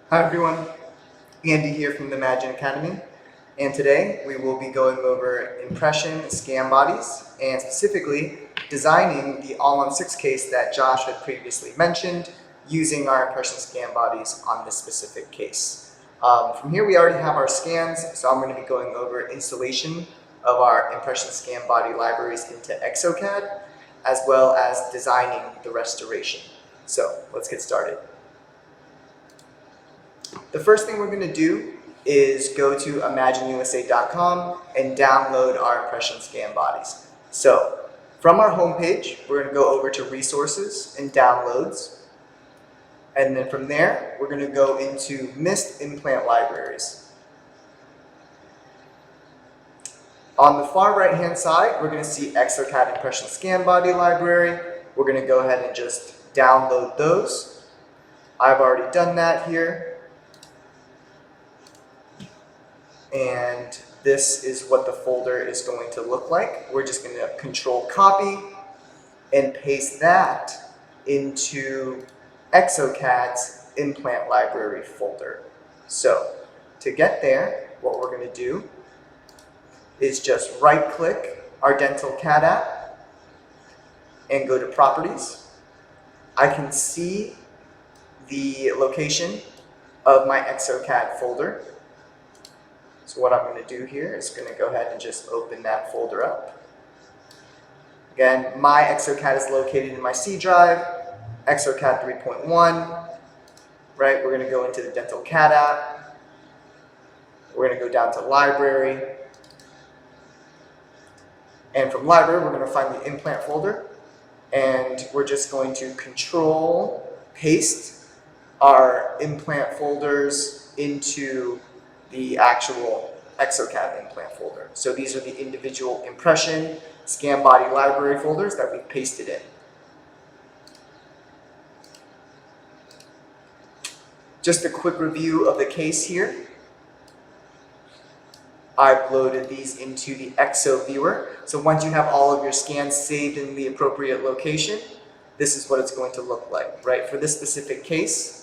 Hi everyone, Andy here from the Imagine Academy, and today we will be going over impression scan bodies and specifically designing the All-on-6 case that Josh had previously mentioned using our impression scan bodies on this specific case. From here we already have our scans, so I'm going to be going over installation of our impression scan body libraries into DentalCAD as well as designing the restoration. So let's get started. The first thing we're going to do is go to imagineusa.com and download our impression scan bodies. So from our homepage, we're going to go over to resources and downloads. And then from there, we're going to go into missed implant libraries. On the far right hand side, we're going to see DentalCAD impression scan body library. We're going to go ahead and just download those. I've already done that here. And this is what the folder is going to look like. We're just going to control copy and paste that into DentalCAD's implant library folder. So to get there, what we're going to do is just right click our DentalCAD app and go to properties. I can see the location of my DentalCAD folder. So what I'm going to do here is going to go ahead and just open that folder up. Again, my DentalCAD is located in my C drive, DentalCAD 3.1. Right, we're going to go into the DentalCAD app. We're going to go down to library. And from library, we're going to find the implant folder. And we're just going to control paste our implant folders into the actual DentalCAD implant folder. So these are the individual impression scan body library folders that we've pasted in. Just a quick review of the case here. I've loaded these into the Exo viewer. So once you have all of your scans saved in the appropriate location, this is what it's going to look like, right? For this specific case,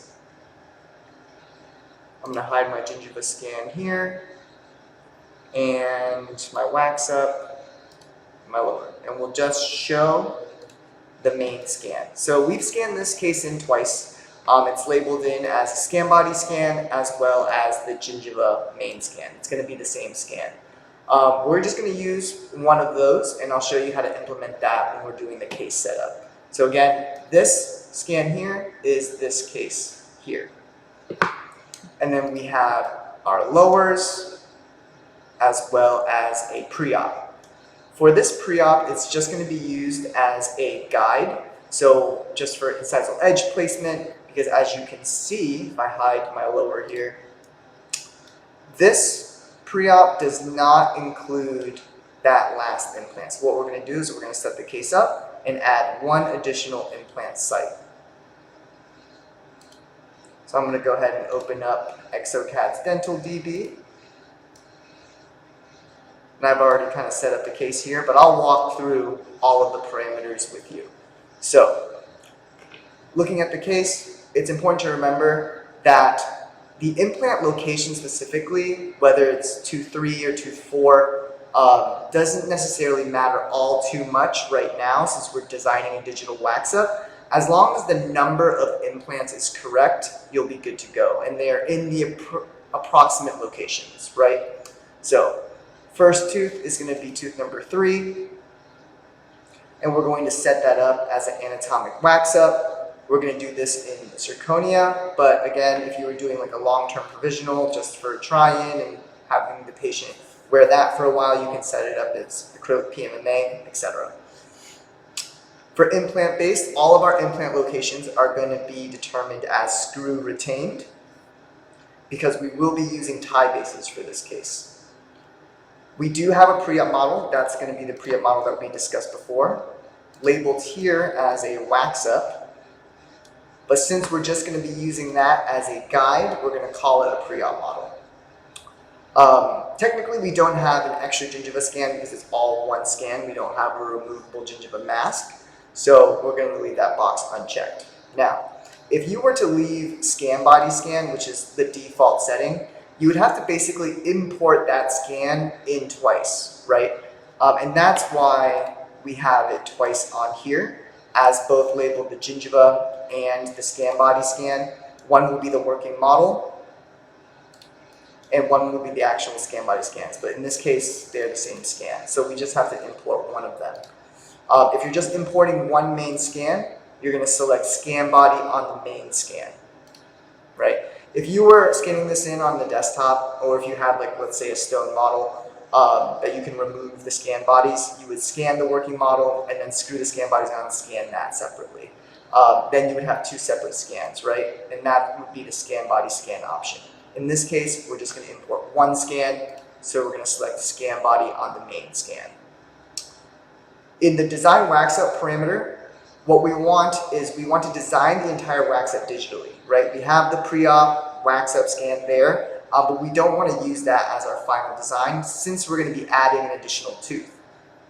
I'm going to hide my Gingiva scan here, and my Waxup, my lower, and we'll just show the main scan. So we've scanned this case in twice. It's labeled in as a scan body scan as well as the Gingiva main scan. It's going to be the same scan. We're just going to use one of those, and I'll show you how to implement that when we're doing the case setup. So again, this scan here is this case here. And then we have our lowers as well as a pre-op. For this pre-op, it's just going to be used as a guide. So just for incisal edge placement, because as you can see, if I hide my lower here, this pre-op does not include that last implant. So what we're going to do is we're going to set the case up and add one additional implant site. So I'm going to go ahead and open up DentalCAD's Dental DB. And I've already kind of set up the case here, but I'll walk through all of the parameters with you. So, looking at the case, it's important to remember that the implant location specifically, whether it's tooth 3 or tooth 4, doesn't necessarily matter all too much right now since we're designing a digital Waxup. As long as the number of implants is correct, you'll be good to go. And they're in the approximate locations, right? So, first tooth is going to be tooth number 3. And we're going to set that up as an anatomic Waxup. We're going to do this in zirconia. But again, if you were doing like a long-term provisional just for a try-in and having the patient wear that for a while, you can set it up as acrylic PMMA, etc. For implant-based, all of our implant locations are going to be determined as screw retained because we will be using tie bases for this case. We do have a pre-op model. That's going to be the pre-op model that we discussed before, labeled here as a Waxup. But since we're just going to be using that as a guide, we're going to call it a pre-op model. Technically, we don't have an extra gingiva scan because it's all one scan. We don't have a removable gingiva mask. So we're going to leave that box unchecked. Now, if you were to leave scan body scan, which is the default setting, you would have to basically import that scan in twice, right? And that's why we have it twice on here, as both labeled the Gingiva and the scan body scan. One will be the working model, and one will be the actual scan body scans. But in this case, they're the same scan. So we just have to import one of them. If you're just importing one main scan, you're going to select scan body on the main scan, right? If you were scanning this in on the desktop, or if you had, like, let's say a stone model that you can remove the scan bodies, you would scan the working model and then screw the scan bodies on and scan that separately. Then you would have two separate scans, right? And that would be the scan body scan option. In this case, we're just going to import one scan, so we're going to select scan body on the main scan. In the design Waxup parameter, what we want is we want to design the entire Waxup digitally, right? We have the pre-op Waxup scan there, but we don't want to use that as our final design since we're going to be adding an additional tooth.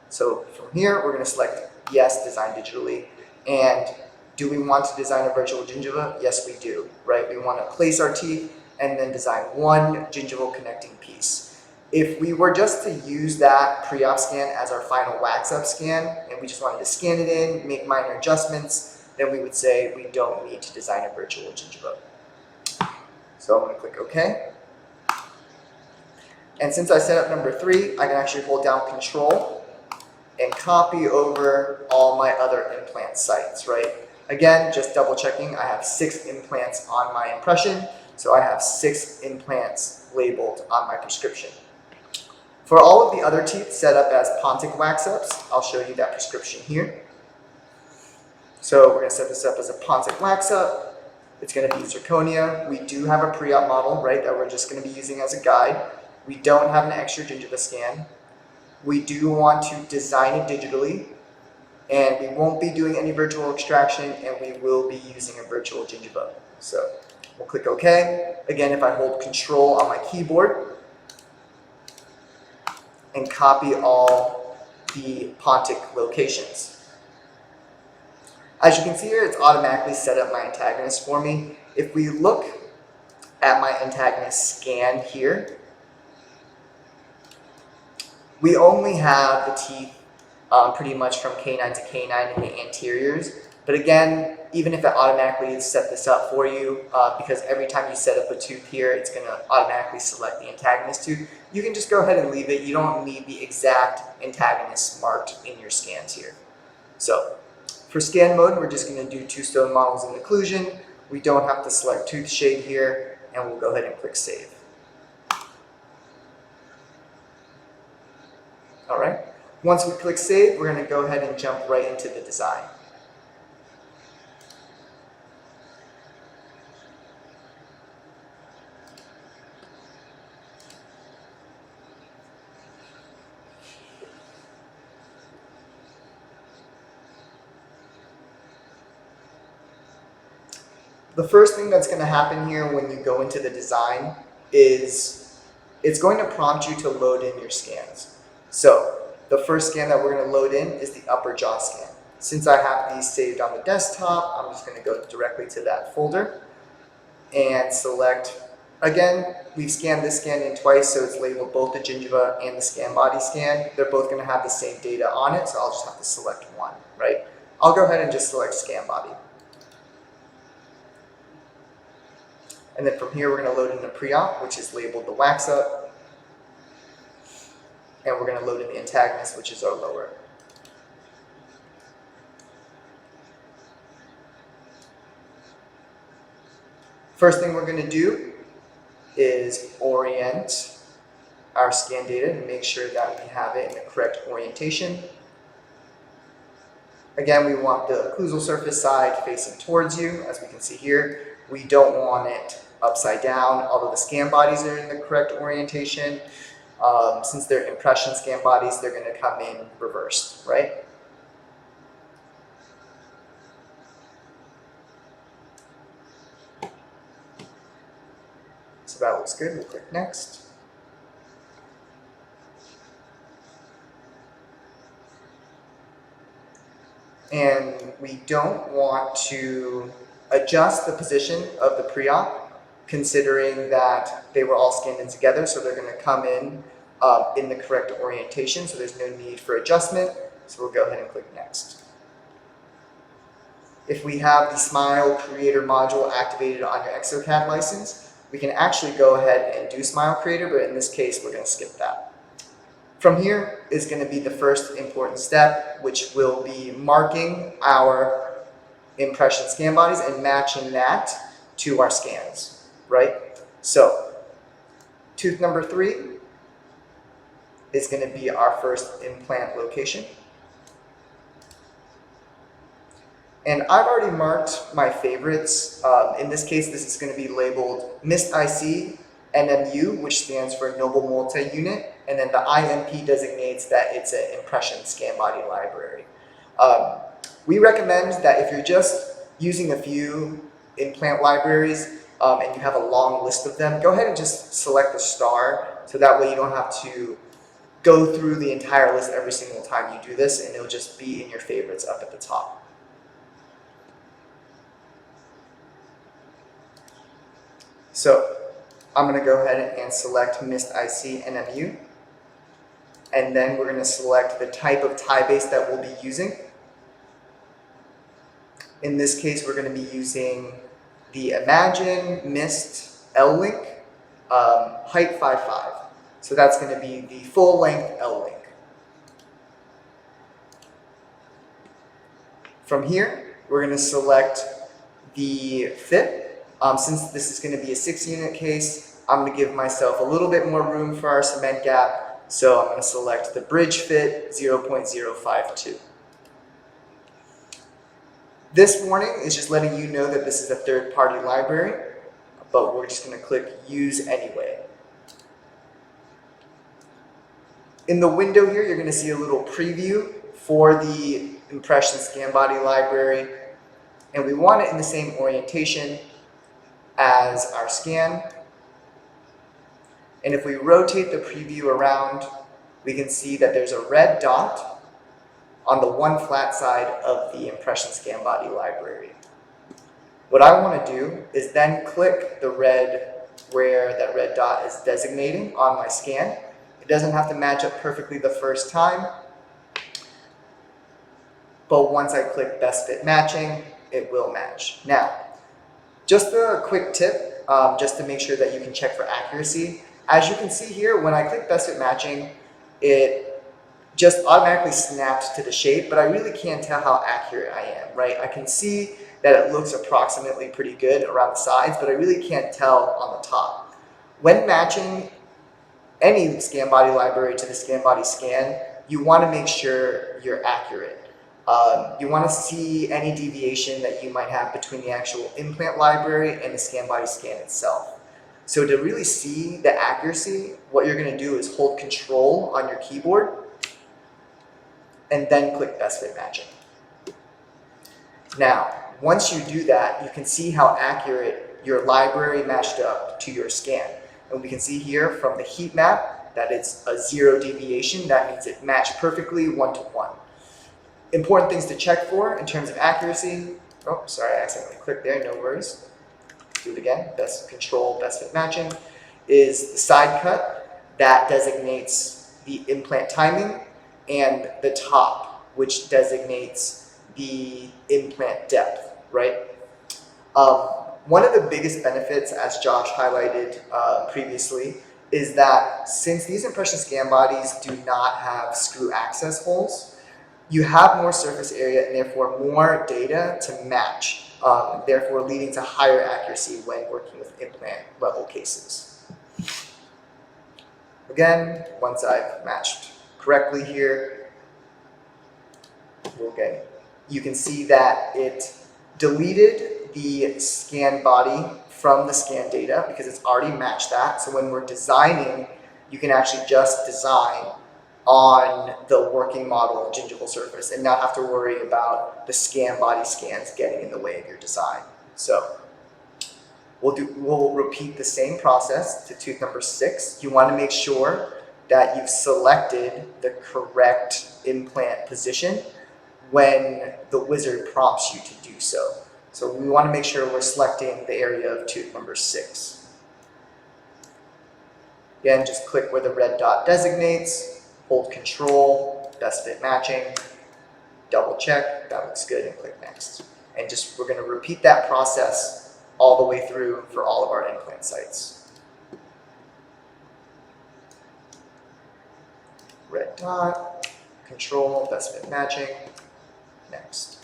So from here, we're going to select yes, design digitally. And do we want to design a virtual gingiva? Yes, we do, right? We want to place our teeth and then design one gingival connecting piece. If we were just to use that pre-op scan as our final Waxup scan, and we just wanted to scan it in, make minor adjustments, then we would say we don't need to design a virtual gingiva. So I'm going to click OK. And since I set up number 3, I can actually hold down Control and copy over all my other implant sites, right? Again, just double checking, I have 6 implants on my impression, so I have 6 implants labeled on my prescription. For all of the other teeth set up as Pontic Waxups, I'll show you that prescription here. So we're going to set this up as a Pontic Waxup. It's going to be zirconia. We do have a pre-op model, right, that we're just going to be using as a guide. We don't have an extra gingiva scan. We do want to design it digitally, and we won't be doing any virtual extraction, and we will be using a virtual gingiva. So we'll click OK. Again, if I hold Control on my keyboard, and copy all the Pontic locations. As you can see here, it's automatically set up my antagonist for me. If we look at my antagonist scan here, we only have the teeth pretty much from canine to canine in the anteriors. But again, even if it automatically set this up for you, because every time you set up a tooth here, it's going to automatically select the antagonist tooth, you can just go ahead and leave it. You don't need the exact antagonist marked in your scans here. So for scan mode, we're just going to do 2 stone models in occlusion. We don't have to select tooth shade here, and we'll go ahead and click Save. All right. Once we click Save, we're going to go ahead and jump right into the design. The first thing that's going to happen here when you go into the design is it's going to prompt you to load in your scans. So the first scan that we're going to load in is the upper jaw scan. Since I have these saved on the desktop, I'm just going to go directly to that folder and select, again, we've scanned this scan in twice, so it's labeled both the gingiva and the scan body scan. They're both going to have the same data on it, so I'll just have to select one, right? I'll go ahead and just select scan body. And then from here, we're going to load in the pre-op, which is labeled the Waxup. And we're going to load in the antagonist, which is our lower. First thing we're going to do is orient our scan data and make sure that we have it in the correct orientation. Again, we want the occlusal surface side facing towards you, as we can see here. We don't want it upside down, although the scan bodies are in the correct orientation. Since they're impression scan bodies, they're going to come in reversed, right? So that looks good. We'll click Next. and we don't want to adjust the position of the pre-op, considering that they were all scanned in together, so they're going to come in the correct orientation, so there's no need for adjustment. So we'll go ahead and click Next. If we have the Smile Creator module activated on your DentalCAD license, we can actually go ahead and do Smile Creator, but in this case, we're going to skip that. From here is going to be the first important step, which will be marking our impression scan bodies and matching that to our scans, right? So, tooth number 3 is going to be our first implant location. And I've already marked my favorites. In this case, this is going to be labeled MIST IC NMU, which stands for Noble Multi-Unit, and then the IMP designates that it's an impression scan body library. We recommend that if you're just using a few implant libraries and you have a long list of them, go ahead and just select the star, so that way you don't have to go through the entire list every single time you do this, and it'll just be in your favorites up at the top. So I'm going to go ahead and select MIST IC NMU, and then we're going to select the type of tie base that we'll be using. In this case, we're going to be using the Imagine MIST L-Link, height 5'5". So that's going to be the full length L-Link. From here, we're going to select the fit. Since this is going to be a 6-unit case, I'm going to give myself a little bit more room for our cement gap, so I'm going to select the bridge fit 0.052. This warning is just letting you know that this is a third-party library, but we're just going to click Use Anyway. In the window here, you're going to see a little preview for the impression scan body library, and we want it in the same orientation as our scan. And if we rotate the preview around, we can see that there's a red dot on the one flat side of the impression scan body library. What I want to do is then click the red where that red dot is designating on my scan. It doesn't have to match up perfectly the first time, but once I click Best Fit Matching, it will match. Now, just a quick tip, just to make sure that you can check for accuracy. As you can see here, when I click Best Fit Matching, it just automatically snapped to the shape, but I really can't tell how accurate I am, right? I can see that it looks approximately pretty good around the sides, but I really can't tell on the top. When matching any scan body library to the scan body scan, you want to make sure you're accurate. You want to see any deviation that you might have between the actual implant library and the scan body scan itself. So to really see the accuracy, what you're going to do is hold Control on your keyboard and then click Best Fit Matching. Now, once you do that, you can see how accurate your library matched up to your scan. And we can see here from the heat map that it's a 0 deviation. That means it matched perfectly 1-to-1. Important things to check for in terms of accuracy. Oh, sorry, I accidentally clicked there, no worries. Do it again. Control Best Fit Matching is the side cut that designates the implant timing, and the top, which designates the implant depth, right? One of the biggest benefits, as Josh highlighted previously, is that since these impression scan bodies do not have screw access holes, you have more surface area and therefore more data to match, therefore leading to higher accuracy when working with implant level cases. Again, once I've matched correctly here, you can see that it deleted the scan body from the scan data because it's already matched that. So when we're designing, you can actually just design on the working model gingival surface and not have to worry about the scan body scans getting in the way of your design. So we'll repeat the same process to tooth number 6. You want to make sure that you've selected the correct implant position when the wizard prompts you to do so. So we want to make sure we're selecting the area of tooth number 6. Again, just click where the red dot designates, hold Control, best fit matching, double check, that looks good, and click Next. And we're going to repeat that process all the way through for all of our implant sites. Red dot, Control, best fit matching, Next.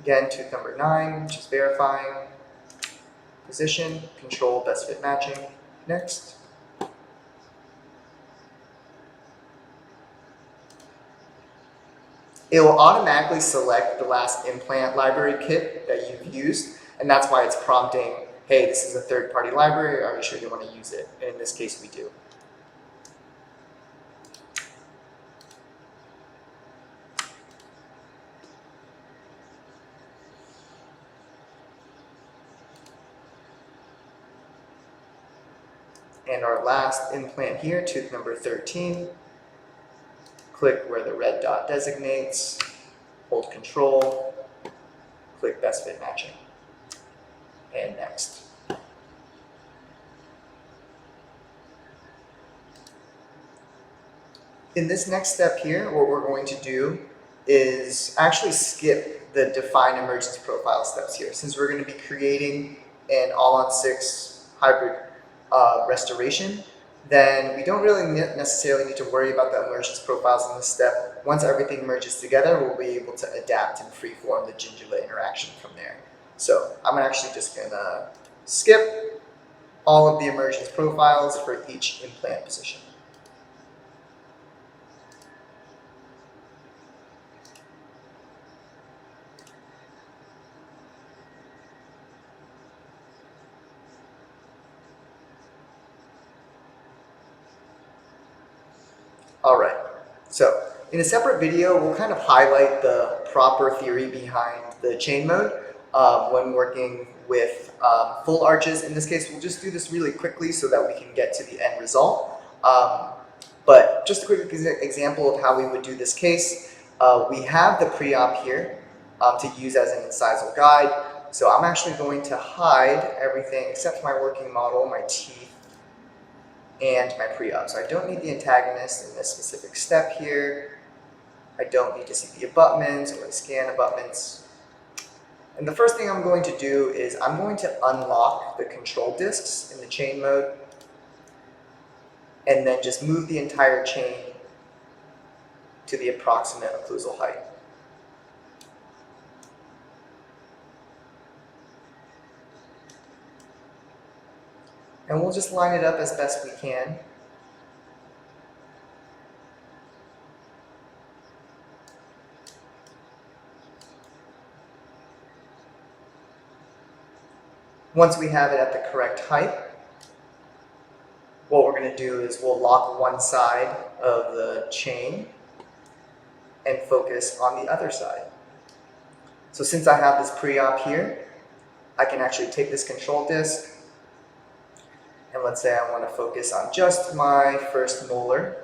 Again, tooth number 9, just verifying. Position, Control, best fit matching, Next. It will automatically select the last implant library kit that you've used, and that's why it's prompting, hey, this is a third-party library, are you sure you want to use it? And in this case, we do. And our last implant here, tooth number 13, click where the red dot designates, hold Control, click best fit matching, and Next. In this next step here, what we're going to do is actually skip the define emergence profile steps here. Since we're going to be creating an all-on-6 hybrid restoration, then we don't really necessarily need to worry about the emergence profiles in this step. Once everything merges together, we'll be able to adapt and freeform the gingiva interaction from there. So I'm actually just going to skip all of the emergence profiles for each implant position. Alright, so in a separate video, we'll kind of highlight the proper theory behind the chain mode when working with full arches. In this case, we'll just do this really quickly so that we can get to the end result. But just a quick example of how we would do this case. We have the pre-op here to use as an incisal guide. So I'm actually going to hide everything except my working model, my teeth, and my pre-op. So I don't need the antagonist in this specific step here. I don't need to see the abutments or the scan abutments. And the first thing I'm going to do is I'm going to unlock the control discs in the chain mode and then just move the entire chain to the approximate occlusal height. And we'll just line it up as best we can. Once we have it at the correct height, what we're going to do is we'll lock one side of the chain and focus on the other side. So since I have this pre-op here, I can actually take this control disc, and let's say I want to focus on just my first molar,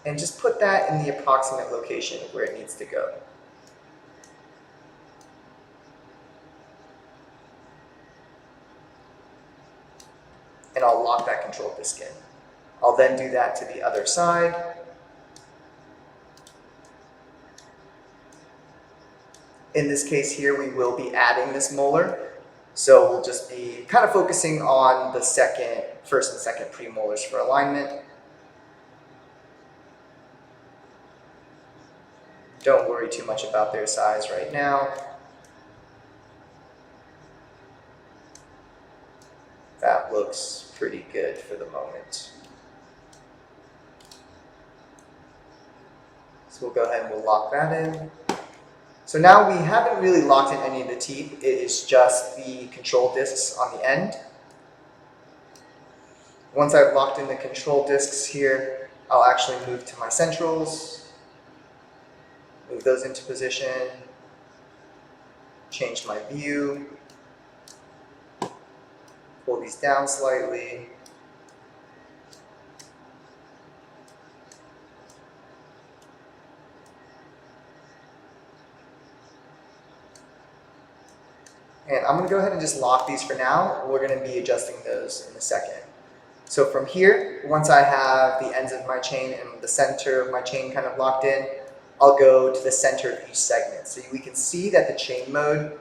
and just put that in the approximate location of where it needs to go. And I'll lock that control disc in. I'll then do that to the other side. In this case here, we will be adding this molar. So we'll just be kind of focusing on the first and second premolars for alignment. Don't worry too much about their size right now. That looks pretty good for the moment. So we'll go ahead and we'll lock that in. So now we haven't really locked in any of the teeth, it is just the control discs on the end. Once I've locked in the control discs here, I'll actually move to my centrals, move those into position, change my view, pull these down slightly. And I'm going to go ahead and just lock these for now. We're going to be adjusting those in a second. So from here, once I have the ends of my chain and the center of my chain kind of locked in, I'll go to the center of each segment. So we can see that the chain mode,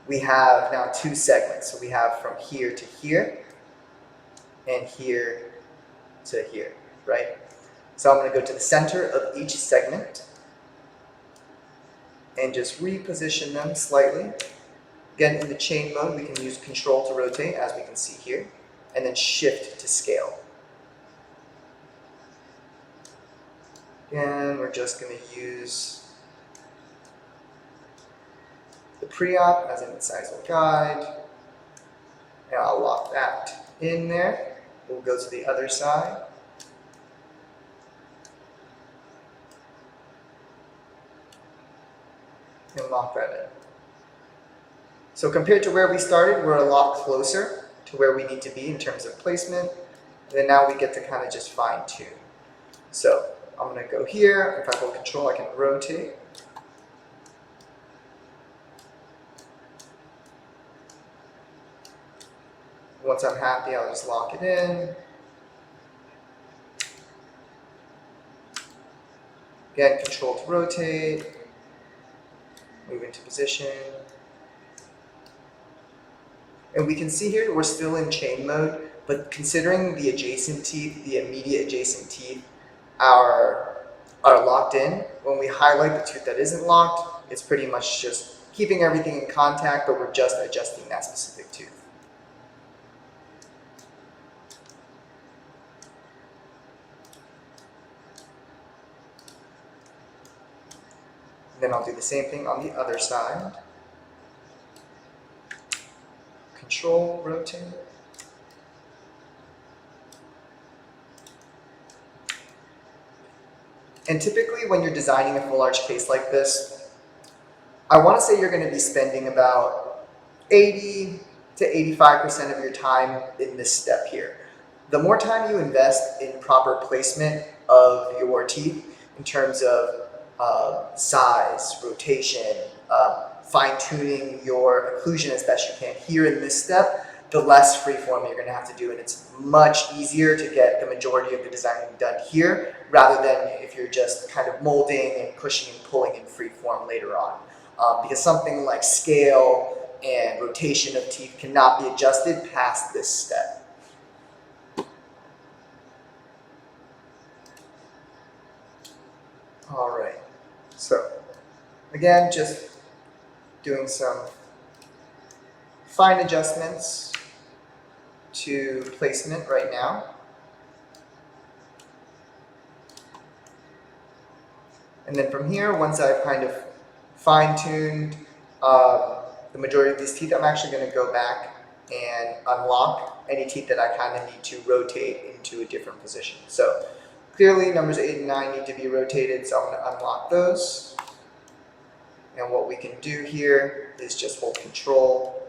we have now 2 segments. So we have from here to here and here to here, right? So I'm going to go to the center of each segment and just reposition them slightly. Again, in the chain mode, we can use Control to rotate, as we can see here, and then Shift to scale. Again, we're just going to use the pre-op as an incisal guide, and I'll lock that in there. We'll go to the other side. And lock that in. So compared to where we started, we're a lot closer to where we need to be in terms of placement. And then now we get to kind of just fine tune. So I'm going to go here. If I hold Control, I can rotate. Once I'm happy, I'll just lock it in. Again, Control to rotate. Move into position. And we can see here we're still in chain mode, but considering the adjacent teeth, the immediate adjacent teeth are locked in, when we highlight the tooth that isn't locked, it's pretty much just keeping everything in contact, but we're just adjusting that specific tooth. And then I'll do the same thing on the other side. Control, rotate. And typically when you're designing a full arch case like this, I want to say you're going to be spending about 80 to 85% of your time in this step here. The more time you invest in proper placement of your teeth in terms of size, rotation, fine-tuning your occlusion as best you can here in this step, the less freeform you're going to have to do, and it's much easier to get the majority of the designing done here rather than if you're just kind of molding and pushing and pulling in freeform later on. Because something like scale and rotation of teeth cannot be adjusted past this step. All right, so again, just doing some fine adjustments to placement right now. And then from here, once I've kind of fine-tuned the majority of these teeth, I'm actually going to go back and unlock any teeth that I kind of need to rotate into a different position. So clearly numbers 8 and 9 need to be rotated, so I'm going to unlock those. And what we can do here is just hold Control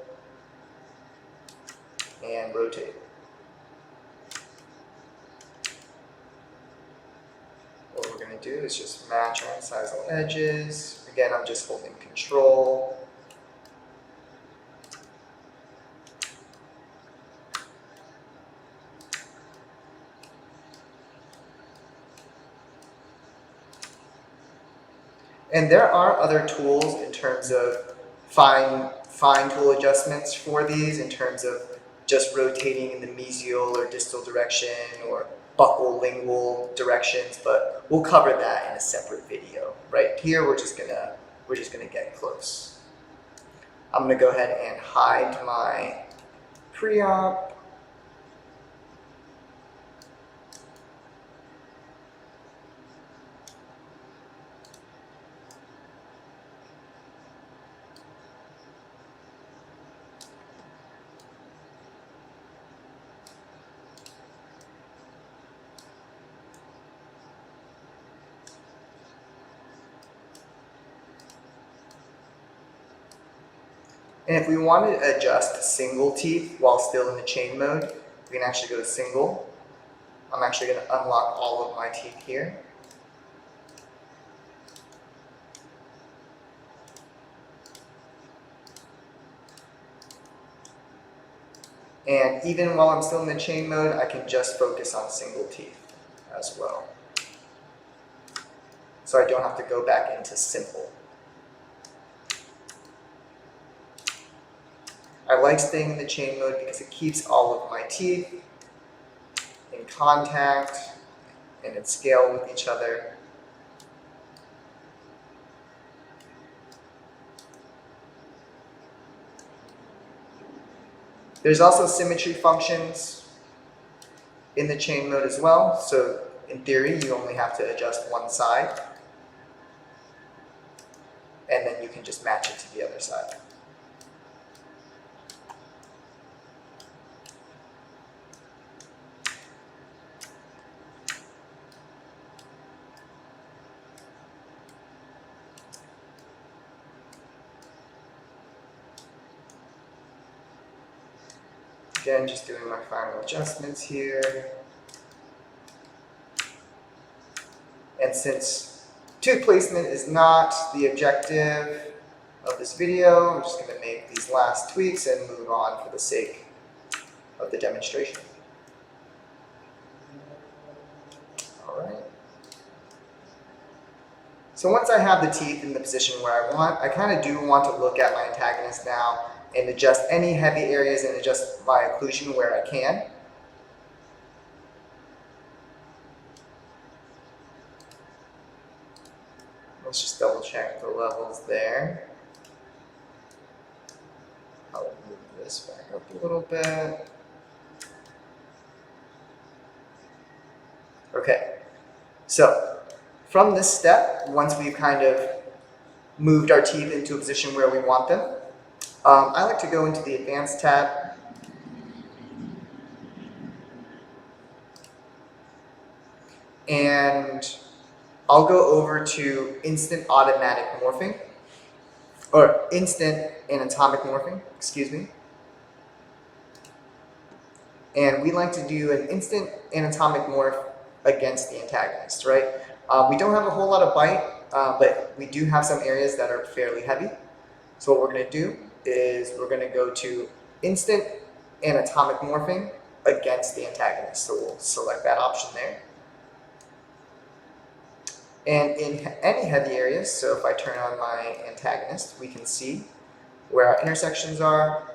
and rotate. What we're going to do is just match our incisal edges. Again, I'm just holding Control. And there are other tools in terms of fine tool adjustments for these, in terms of just rotating in the mesial or distal direction or buccal lingual directions, but we'll cover that in a separate video. Right here, we're just gonna get close. I'm gonna go ahead and hide my pre-op. And if we want to adjust single teeth while still in the chain mode, we can actually go to single. I'm actually going to unlock all of my teeth here. And even while I'm still in the chain mode, I can just focus on single teeth as well. So I don't have to go back into simple. I like staying in the chain mode because it keeps all of my teeth in contact and in scale with each other. There's also symmetry functions in the chain mode as well. So in theory, you only have to adjust one side, and then you can just match it to the other side. Again, just doing my final adjustments here. And since tooth placement is not the objective of this video, I'm just going to make these last tweaks and move on for the sake of the demonstration. Alright. So once I have the teeth in the position where I want, I kind of do want to look at my antagonist now and adjust any heavy areas and adjust my occlusion where I can. Let's just double check the levels there. I'll move this back up a little bit. Okay, so from this step, once we've kind of moved our teeth into a position where we want them, I like to go into the Advanced tab. And I'll go over to Instant Automatic Morphing, or Instant Anatomic Morphing, excuse me. And we like to do an instant anatomic morph against the antagonist, right? We don't have a whole lot of bite, but we do have some areas that are fairly heavy. So what we're going to do is we're going to go to Instant Anatomic Morphing against the antagonist. So we'll select that option there. And in any heavy areas, so if I turn on my antagonist, we can see where our intersections are.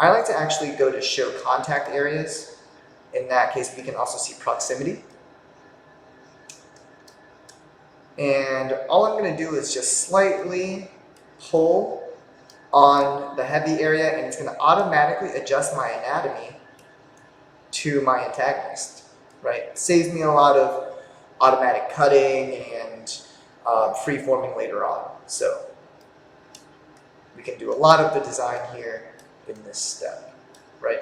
I like to actually go to show contact areas. In that case, we can also see proximity. And all I'm going to do is just slightly pull on the heavy area, and it's going to automatically adjust my anatomy to my antagonist, right? It saves me a lot of automatic cutting and freeforming later on. So we can do a lot of the design here in this step, right?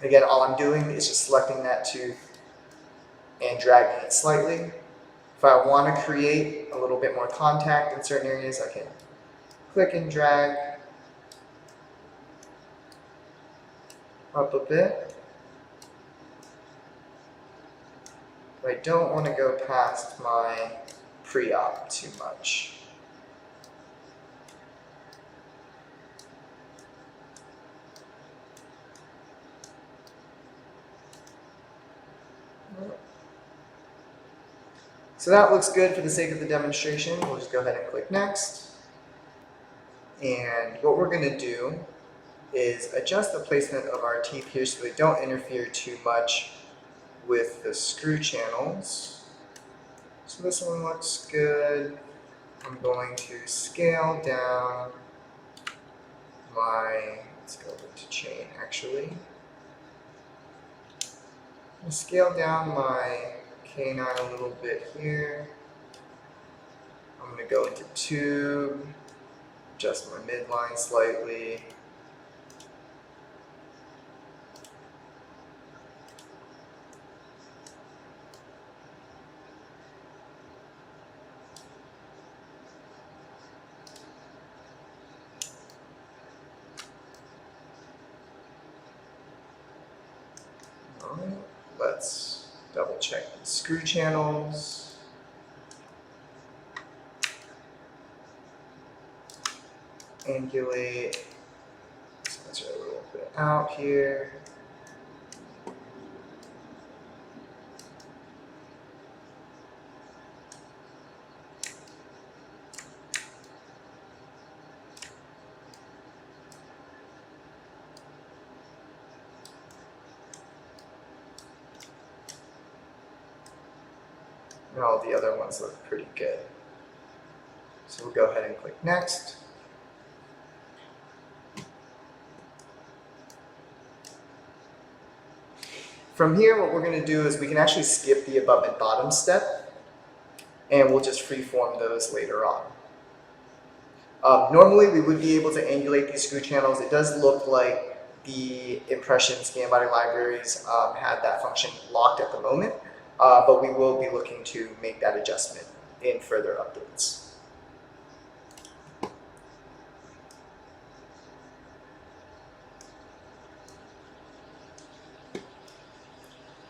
Again, all I'm doing is just selecting that tooth and dragging it slightly. If I want to create a little bit more contact in certain areas, I can click and drag up a bit. But I don't want to go past my pre-op too much. So that looks good for the sake of the demonstration. We'll just go ahead and click next. And what we're going to do is adjust the placement of our teeth here so they don't interfere too much with the screw channels. So this one looks good. I'm going to scale down my, let's go into chain actually. I'm going to scale down my canine a little bit here. I'm going to go into tube, adjust my midline slightly. let's double check the screw channels. Angulate. Let's a little bit out here. And all the other ones look pretty good. So we'll go ahead and click next. From here, what we're going to do is we can actually skip the above and bottom step, and we'll just freeform those later on. Normally, we would be able to angulate these screw channels. It does look like the impression scan body libraries had that function locked at the moment, but we will be looking to make that adjustment in further updates.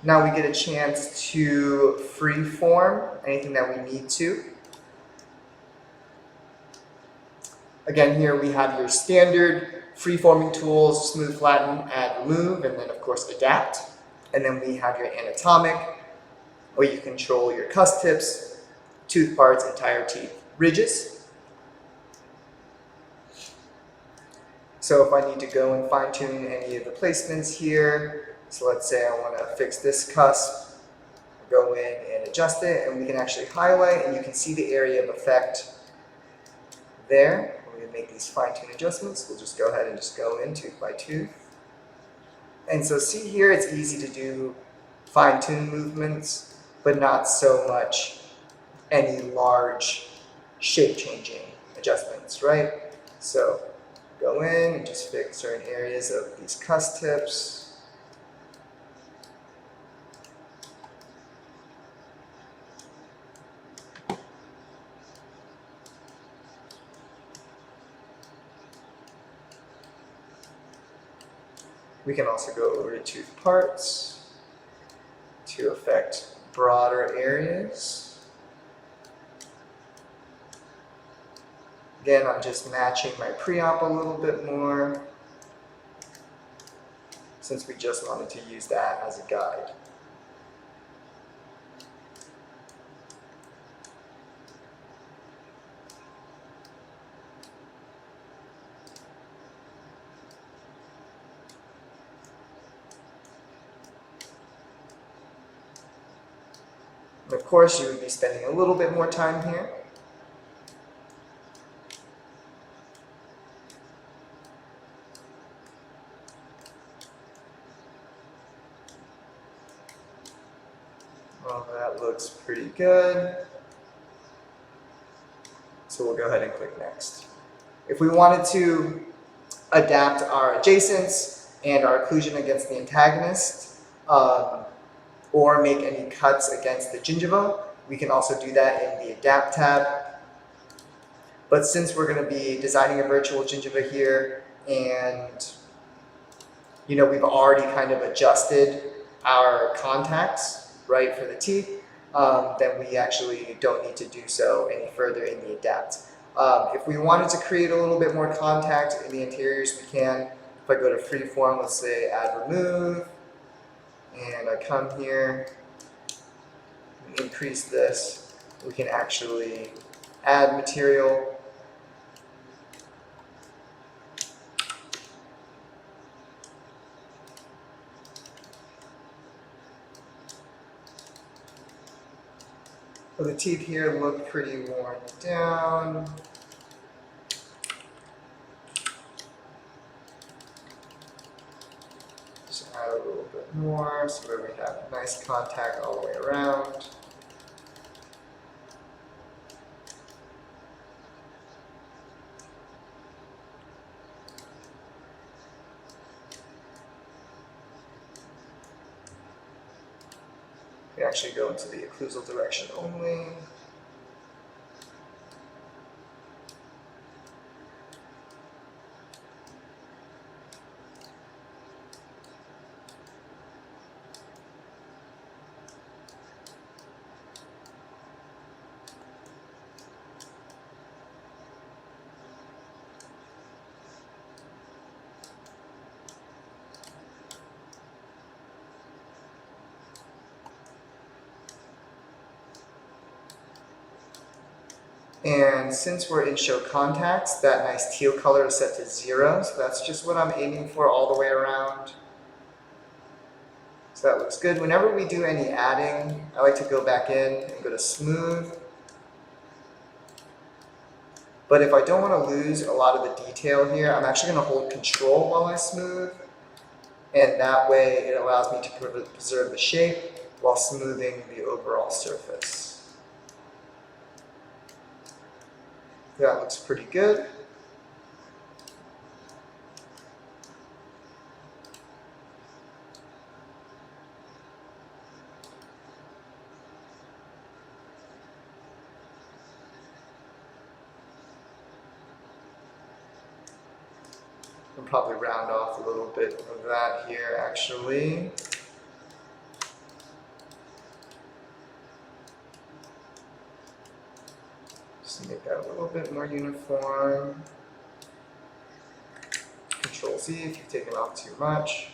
Now we get a chance to freeform anything that we need to. Again, here we have your standard freeforming tools: smooth, flatten, add, remove, and then of course adapt. And then we have your anatomic, where you control your cuss tips, tooth parts, entire teeth ridges. So if I need to go and fine tune any of the placements here, so let's say I want to fix this cusp, go in and adjust it, and we can actually highlight, and you can see the area of effect there. We're going to make these fine-tune adjustments. We'll just go ahead and just go in tooth by tooth. And so see here, it's easy to do fine-tune movements, but not so much any large shape-changing adjustments, right? So go in and just fix certain areas of these cuss tips. We can also go over to tooth parts to affect broader areas. Again, I'm just matching my pre-op a little bit more, since we just wanted to use that as a guide. And of course, you would be spending a little bit more time here. Well, that looks pretty good. So we'll go ahead and click next. If we wanted to adapt our adjacents and our occlusion against the antagonist, or make any cuts against the gingiva, we can also do that in the Adapt tab. But since we're going to be designing a virtual gingiva here, and we've already kind of adjusted our contacts, right, for the teeth, then we actually don't need to do so any further in the Adapt. If we wanted to create a little bit more contact in the anteriors, we can. If I go to Freeform, let's say add, remove, and I come here and increase this, we can actually add material. So the teeth here look pretty worn down. Just add a little bit more so that we have nice contact all the way around. We actually go into the occlusal direction only. And since we're in show contacts, that nice teal color is set to 0. So that's just what I'm aiming for all the way around. So that looks good. Whenever we do any adding, I like to go back in and go to smooth. But if I don't want to lose a lot of the detail here, I'm actually going to hold control while I smooth. And that way it allows me to preserve the shape while smoothing the overall surface. That looks pretty good. I'll probably round off a little bit of that here actually. Just make that a little bit more uniform. Control Z if you've taken off too much.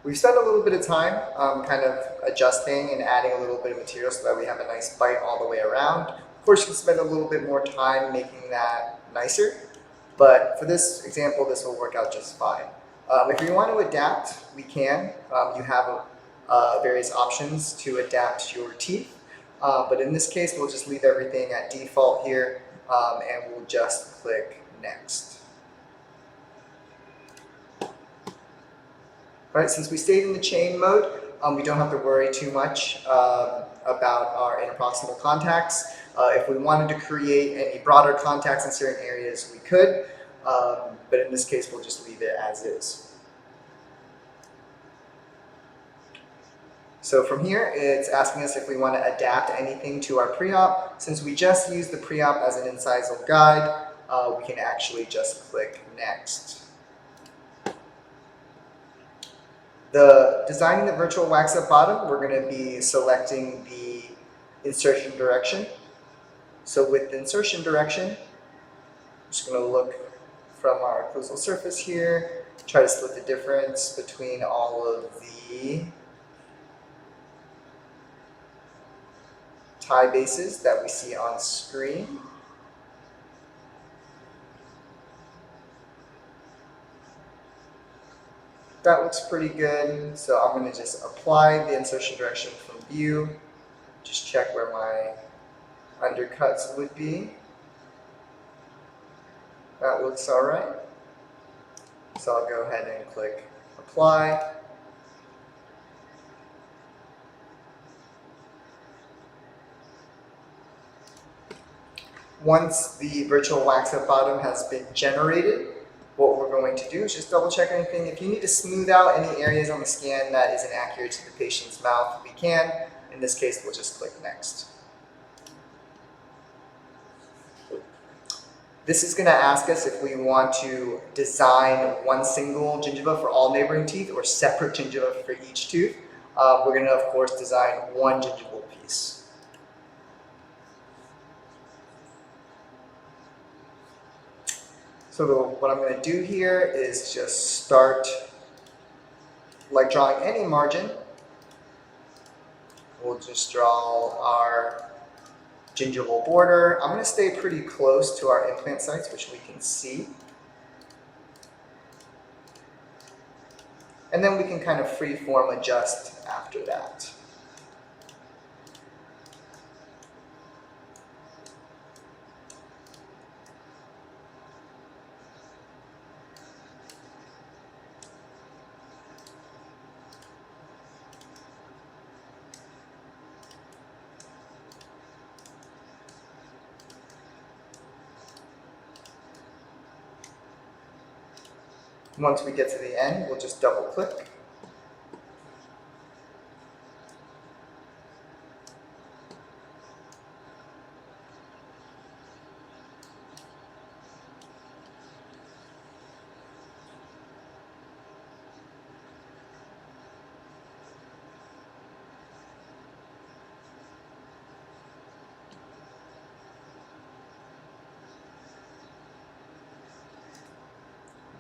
We've spent a little bit of time kind of adjusting and adding a little bit of material so that we have a nice bite all the way around. Of course, you can spend a little bit more time making that nicer, but for this example, this will work out just fine. If we want to adapt, we can. You have various options to adapt your teeth, but in this case, we'll just leave everything at default here, and we'll just click Next. Right, since we stayed in the chain mode, we don't have to worry too much about our interproximal contacts. If we wanted to create any broader contacts in certain areas, we could, but in this case, we'll just leave it as is. So from here, it's asking us if we want to adapt anything to our pre-op. Since we just used the pre-op as an incisal guide, we can actually just click Next. Designing the virtual Waxup bottom, we're going to be selecting the insertion direction. So with the insertion direction, I'm just going to look from our occlusal surface here, try to split the difference between all of the tie bases that we see on screen. That looks pretty good, so I'm going to just apply the insertion direction from view, just check where my undercuts would be. That looks alright. So I'll go ahead and click Apply. Once the virtual Waxup bottom has been generated, what we're going to do is just double check anything. If you need to smooth out any areas on the scan that isn't accurate to the patient's mouth, we can. In this case, we'll just click Next. This is going to ask us if we want to design one single gingiva for all neighboring teeth or separate gingiva for each tooth. We're going to, of course, design one gingival piece. So what I'm going to do here is just start like drawing any margin. We'll just draw our gingival border. I'm going to stay pretty close to our implant sites, which we can see. And then we can kind of freeform adjust after that. Once we get to the end, we'll just double click.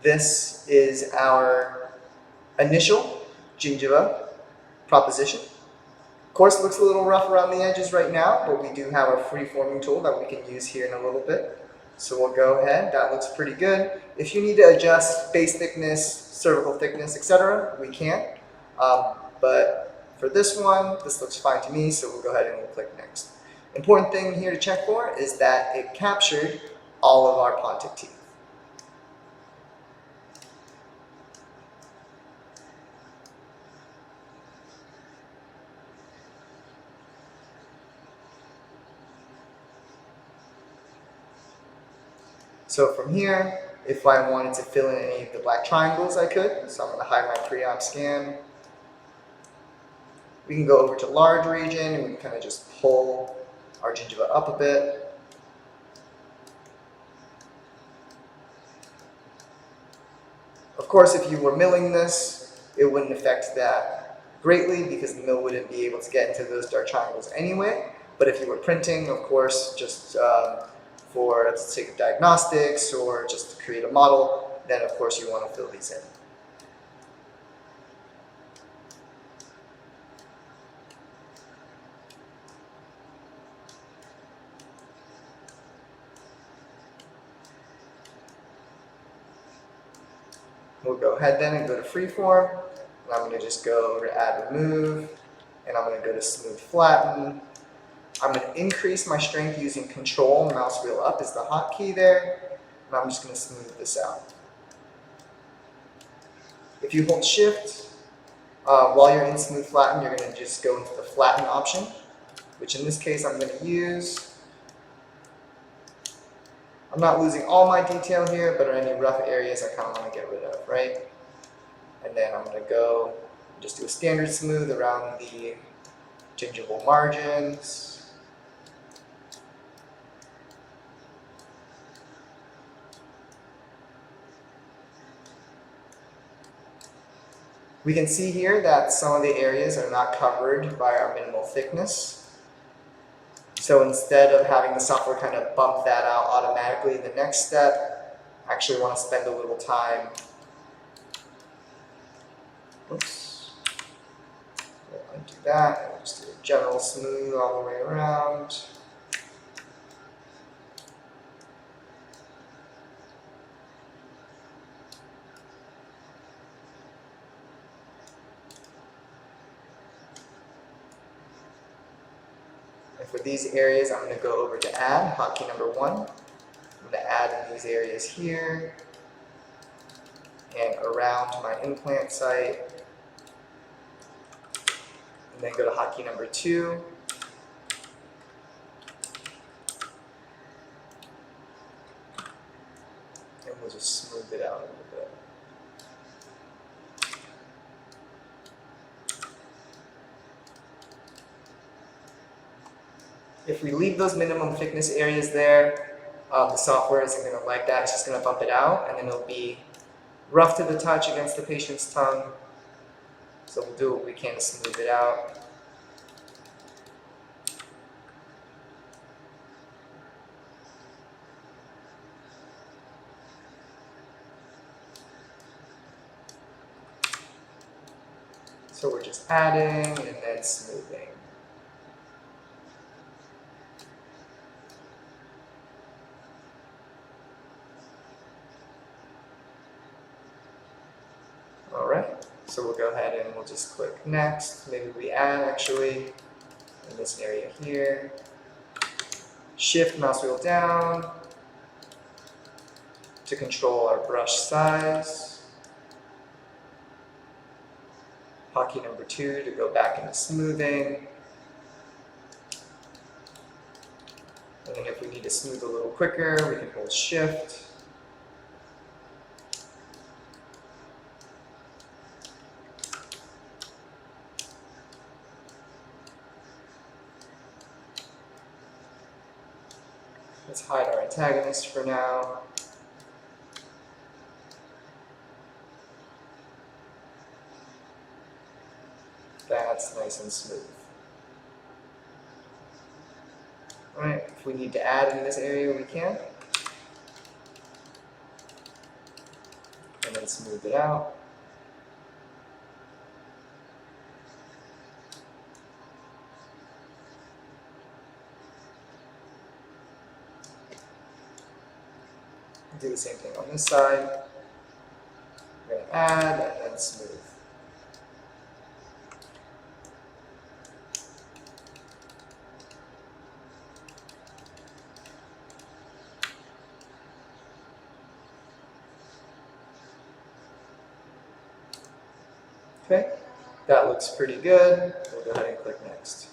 This is our initial gingiva proposition. Of course, it looks a little rough around the edges right now, but we do have our freeforming tool that we can use here in a little bit. So we'll go ahead. That looks pretty good. If you need to adjust base thickness, cervical thickness, etc., we can. But for this one, this looks fine to me, so we'll go ahead and we'll click next. Important thing here to check for is that it captured all of our pontic teeth. So from here, if I wanted to fill in any of the black triangles, I could. So I'm going to hide my pre-op scan. We can go over to large region and we can kind of just pull our gingiva up a bit. Of course, if you were milling this, it wouldn't affect that greatly because the mill wouldn't be able to get into those dark triangles anyway. But if you were printing, of course, just for the sake of diagnostics or just to create a model, then of course you want to fill these in. We'll go ahead then and go to Freeform, and I'm going to just go over to Add Remove, and I'm going to go to Smooth Flatten. I'm going to increase my strength using Control, mouse wheel up is the hotkey there, and I'm just going to smooth this out. If you hold Shift while you're in Smooth Flatten, you're going to just go into the Flatten option, which in this case I'm going to use. I'm not losing all my detail here, but any rough areas I kind of want to get rid of, right? And then I'm going to go and just do a standard smooth around the gingival margins. We can see here that some of the areas are not covered by our minimal thickness. So instead of having the software kind of bump that out automatically, the next step, I actually want to spend a little time. Oops. We'll undo that and we'll just do a general smooth all the way around. And for these areas, I'm going to go over to Add, hotkey number 1. I'm going to add in these areas here and around my implant site. And then go to hotkey number 2. And we'll just smooth it out a little bit. If we leave those minimum thickness areas there, the software isn't going to like that. It's just going to bump it out, and then it'll be rough to the touch against the patient's tongue. So we'll do what we can to smooth it out. So we're just adding and then smoothing. Alright, so we'll go ahead and we'll just click next. Maybe we add actually in this area here. Shift mouse wheel down to control our brush size. Hotkey number 2 to go back into smoothing. And then if we need to smooth a little quicker, we can hold Shift. Let's hide our antagonist for now. That's nice and smooth. Alright, if we need to add in this area, we can. smooth it out. Do the same thing on this side. We're going to add and then smooth. Okay, that looks pretty good. We'll go ahead and click next.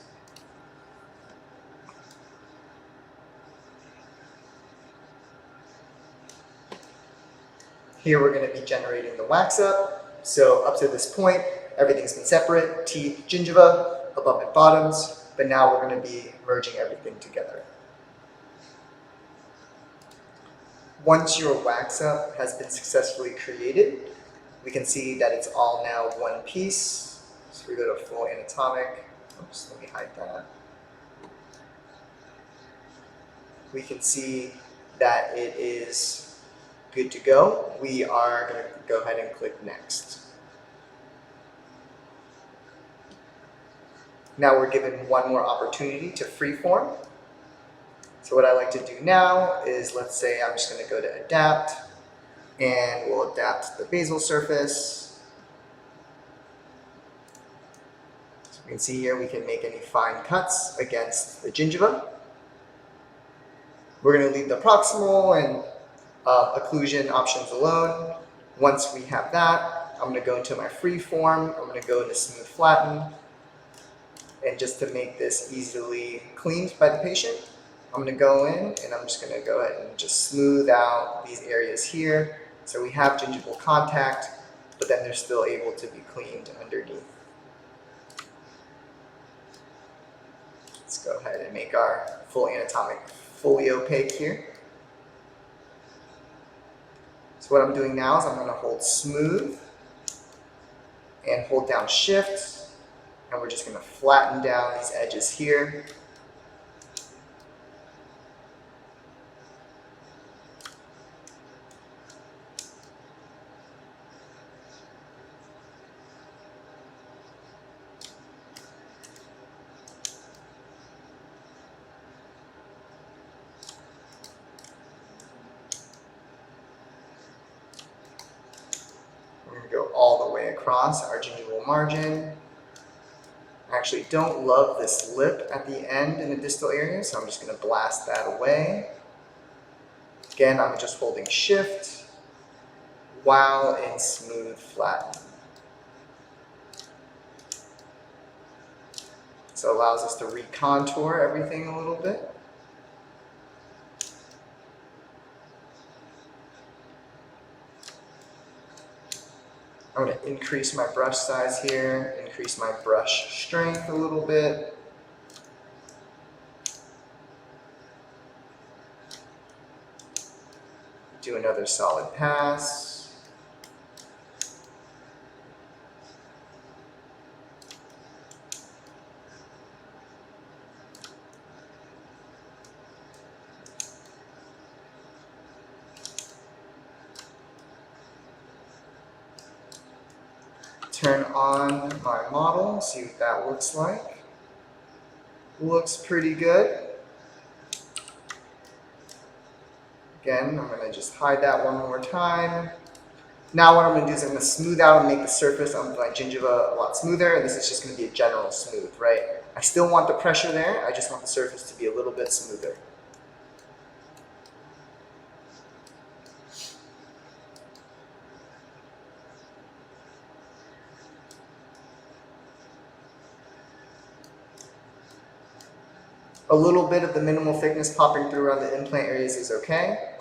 Here we're going to be generating the Waxup. So up to this point, everything's been separate, teeth, gingiva, above and bottoms, but now we're going to be merging everything together. Once your Waxup has been successfully created, we can see that it's all now one piece. So we go to full anatomic. Oops, let me hide that. We can see that it is good to go. We are going to go ahead and click next. Now we're given one more opportunity to freeform. So what I like to do now is, let's say I'm just going to go to adapt, and we'll adapt the basal surface. So you can see here we can make any fine cuts against the gingiva. We're going to leave the proximal and occlusion options alone. Once we have that, I'm going to go into my freeform. I'm going to go into smooth flatten. And just to make this easily cleaned by the patient, I'm going to go in and I'm just going to go ahead and just smooth out these areas here. So we have gingival contact, but then they're still able to be cleaned underneath. Let's go ahead and make our full anatomic fully opaque here. So what I'm doing now is I'm going to hold smooth and hold down shift, and we're just going to flatten down these edges here. We're going to go all the way across our gingival margin. I actually don't love this lip at the end in the distal area, so I'm just going to blast that away. Again, I'm just holding shift while in smooth flatten. So it allows us to recontour everything a little bit. I'm going to increase my brush size here, increase my brush strength a little bit. Do another solid pass. Turn on my model, see what that looks like. Looks pretty good. Again, I'm going to just hide that one more time. Now what I'm going to do is I'm going to smooth out and make the surface of my gingiva a lot smoother, and this is just going to be a general smooth, right? I still want the pressure there, I just want the surface to be a little bit smoother. A little bit of the minimal thickness popping through around the implant areas is okay.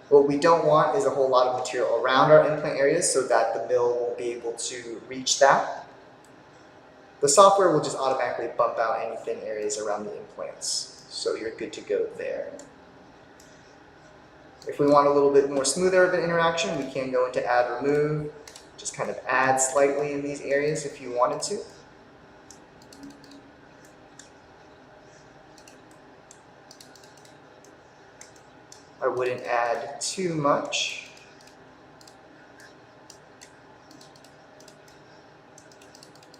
What we don't want is a whole lot of material around our implant areas so that the mill won't be able to reach that. The software will just automatically bump out any thin areas around the implants, so you're good to go there. If we want a little bit more smoother of an interaction, we can go into add remove, just kind of add slightly in these areas if you wanted to. I wouldn't add too much.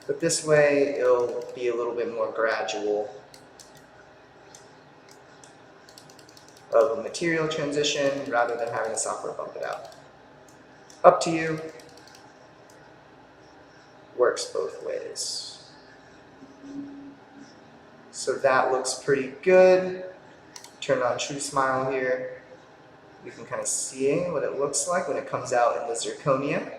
But this way, it'll be a little bit more gradual of a material transition rather than having the software bump it out. Up to you. Works both ways. So that looks pretty good. Turn on True Smile here. You can kind of see what it looks like when it comes out in the zirconia.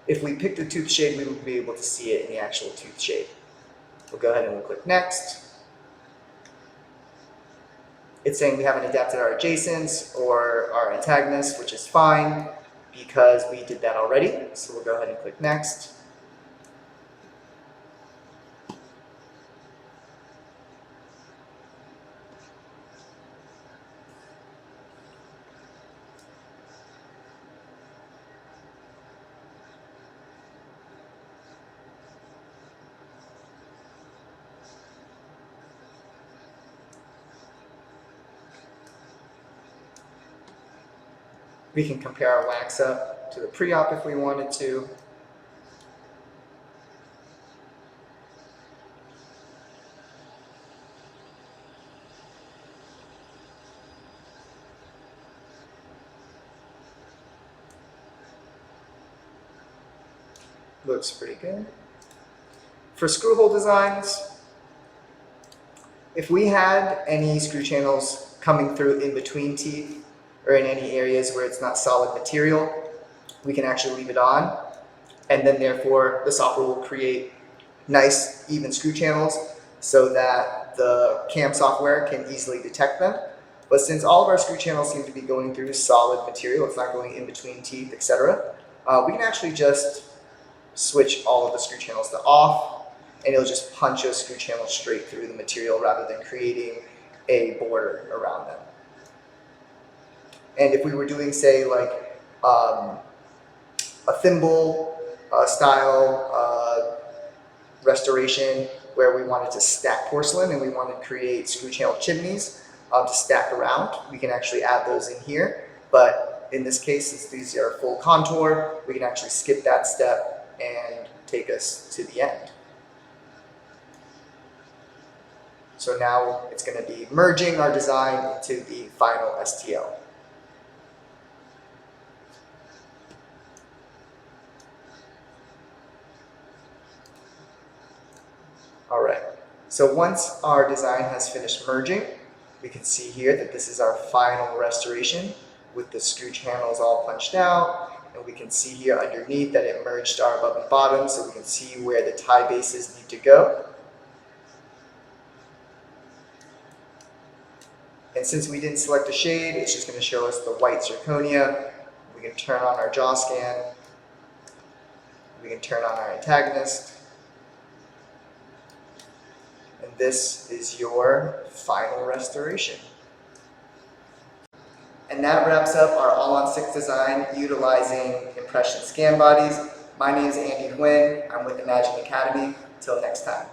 If we pick the tooth shade, we will be able to see it in the actual tooth shade. We'll go ahead and we'll click Next. It's saying we haven't adapted our adjacents or our antagonists, which is fine because we did that already. So we'll go ahead and click Next. We can compare our Waxup to the pre-op if we wanted to. Looks pretty good. For screw hole designs, if we had any screw channels coming through in between teeth, or in any areas where it's not solid material, we can actually leave it on, and then therefore the software will create nice even screw channels so that the CAM software can easily detect them. But since all of our screw channels seem to be going through solid material, it's not going in between teeth, etc., we can actually just switch all of the screw channels to off, and it'll just punch a screw channel straight through the material rather than creating a border around them. And if we were doing, say, like a thimble style restoration where we wanted to stack porcelain and we wanted to create screw channel chimneys to stack around, we can actually add those in here. But in this case, since these are full contour, we can actually skip that step and take us to the end. So now it's going to be merging our design into the final STL. Alright, so once our design has finished merging, we can see here that this is our final restoration with the screw channels all punched out, and we can see here underneath that it merged our above and bottom, so we can see where the tie bases need to go. And since we didn't select a shade, it's just going to show us the white zirconia. We can turn on our jaw scan. We can turn on our antagonist. And this is your final restoration. And that wraps up our All-on-6 design utilizing impression scan bodies. My name is Andy Huynh. I'm with Imagine Academy. Till next time.